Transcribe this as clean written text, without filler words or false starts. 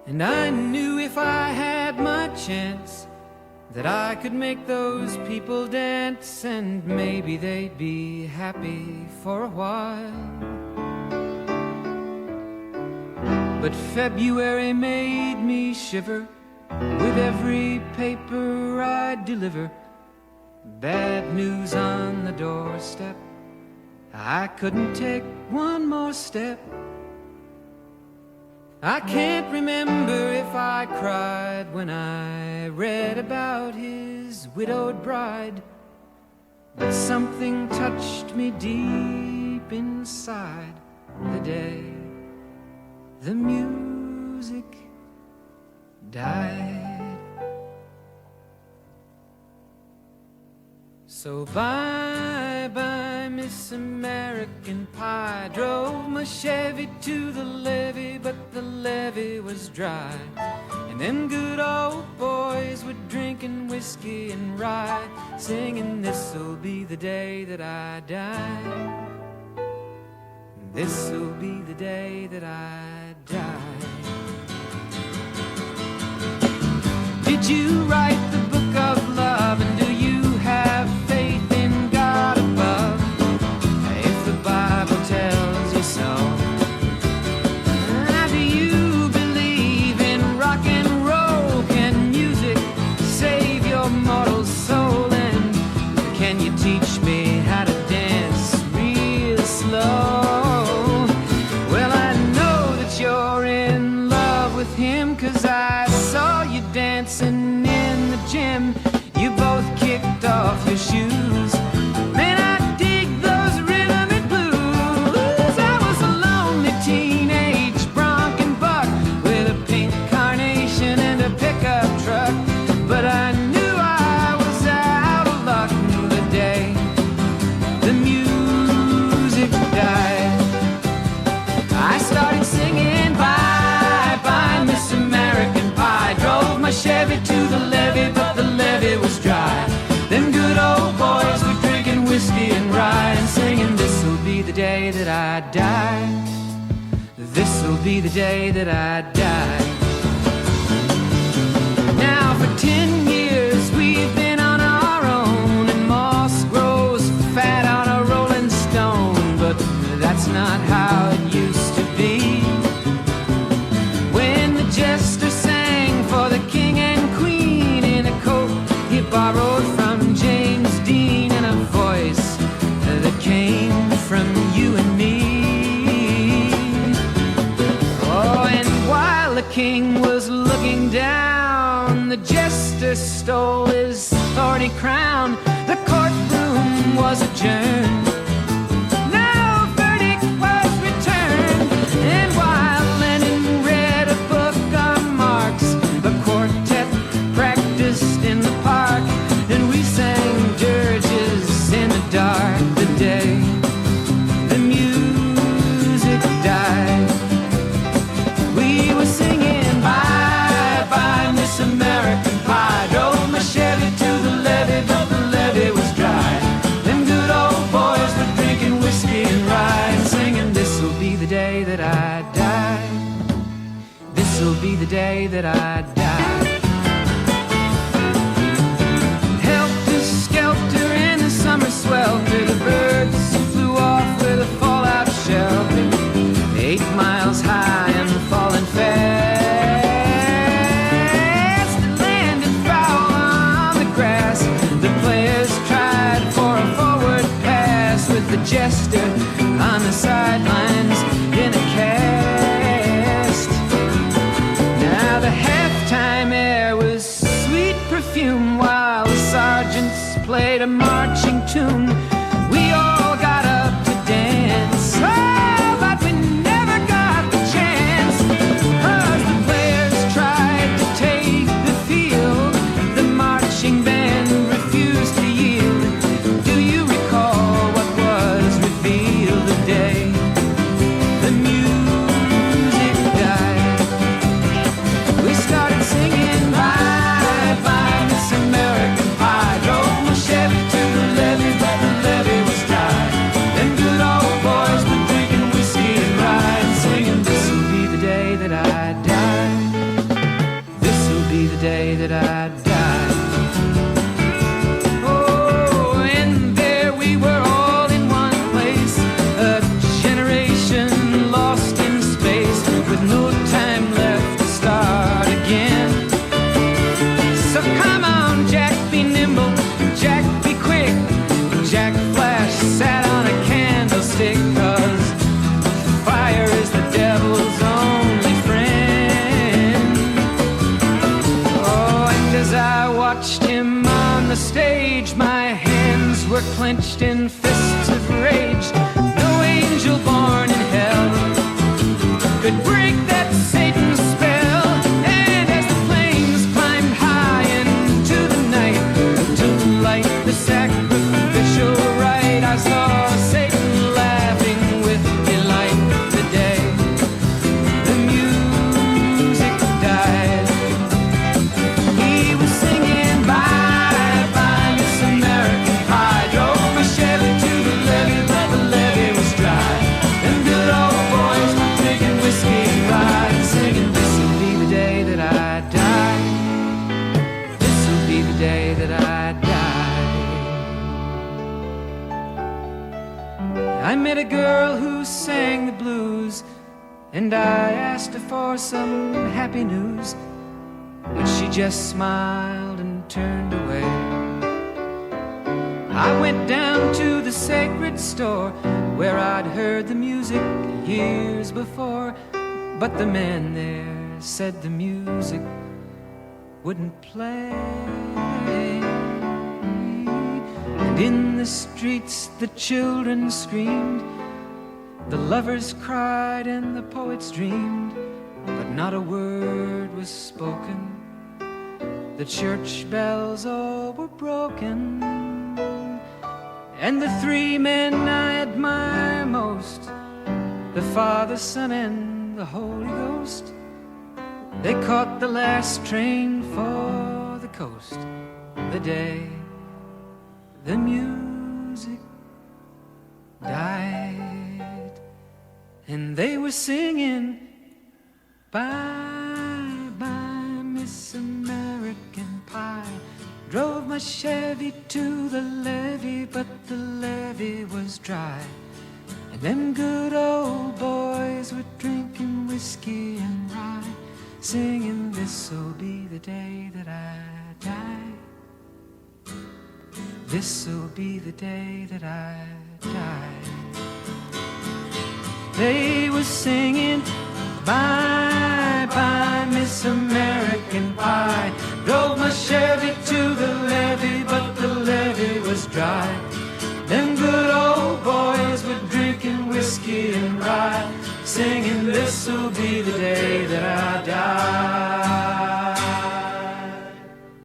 And I knew if I had my chance that I could make those people dance, and maybe they'd be happy for a while. But February made me shiver with every paper I deliver. Bad news on the doorstep, I couldn't take one more step. I can't remember if I cried when I read about his widowed bride, but something touched me deep inside the day the music died. So bye-bye, Miss American Pie. Drove my Chevy to the levee, but the levee was dry. And them good old boys were drinking whiskey and rye, singing, this'll be the day that I die. This'll be the day that I die. Did you write the book of love, and do you have faith in God above? If the Bible tells you so. Do you believe in rock and roll? Can music save your mortal soul? And can you teach me how to dance real slow? Well, I know that you're in love with him, 'cause I saw you dancing in the gym. You both kicked off your shoes. Man, I dig those rhythm and blues. I was a lonely teenage bronc and buck with a pink carnation and a pickup truck, but I knew I was out of luck the day the music died. I started singing bye-bye, Miss American Pie. Drove my Chevy to the levee, but the levee was dry. Them good old boys were drinking whiskey and rye, and singing, this'll be the day that I die. This'll be the day that I die. Now for 10 years we've been on our own, and moss grows fat on a rolling stone, but that's not how it used to be. When the jester sang for the king and queen in a coat he borrowed from James Dean, and a voice that came from you and me. Oh, and while the king was looking down, the jester stole his thorny crown. The courtroom was adjourned. No verdict was returned. And while Lenin read a book on Marx, the quartet practiced in the park, and we sang dirges in the dark the day the music died. We were singing bye-bye, Miss American Pie. Drove my Chevy to the levee, but the levee was dry. Them good old boys were drinking whiskey and rye, and singing, this'll be the day that I die. This'll be the day that I die. Helter-skelter in the summer swelter, the birds flew off with a fallout shelter. 8 miles high and falling fast. It landed foul on the grass. The players tried for a forward pass, with the jester on the sidelines in a cast. Now the halftime air was sweet perfume, while the sergeants played a marching tune. We all got up to dance, oh, but we never got the chance, 'cause the players tried to take the field. The marching band refused to yield. Do you recall what was revealed the day the music died? We started singing bye-bye, Miss American Pie. Drove my Chevy to the levee, but the clenched in fists of rage. No angel born in hell could break that Satan's spell. And as the flames climbed high into the night to light the sacrificial rite, I saw Satan laughing with delight. The day the music died, he was singing bye bye Miss American Pie. Drove my Chevy to the levee, but the levee was dry. Them good old boys were drinking whiskey and rye, singing, this'll be the day that I die. This'll be the day that I die. I met a girl who sang the blues, and I asked her for some happy news, but she just smiled and turned away. I went down to the sacred store where I'd heard the music years before, but the man there said the music wouldn't play. And in the streets the children screamed, the lovers cried and the poets dreamed, but not a word was spoken. The church bells all were broken, and the three men I admire most, the Father, Son, and the Holy Ghost, they caught the last train for the coast. The day the music died, and they were singing bye bye Miss American Pie. Drove my Chevy to the levee, but the levee was dry. And them good old boys were drinking whiskey and rye, singing, this'll be the day that I die. This'll be the day that I die. They were singing bye bye Miss American Pie. Drove my Chevy to the levee, but the levee was dry. Them good old boys were drinking whiskey and rye, singing, this'll be the day that I die.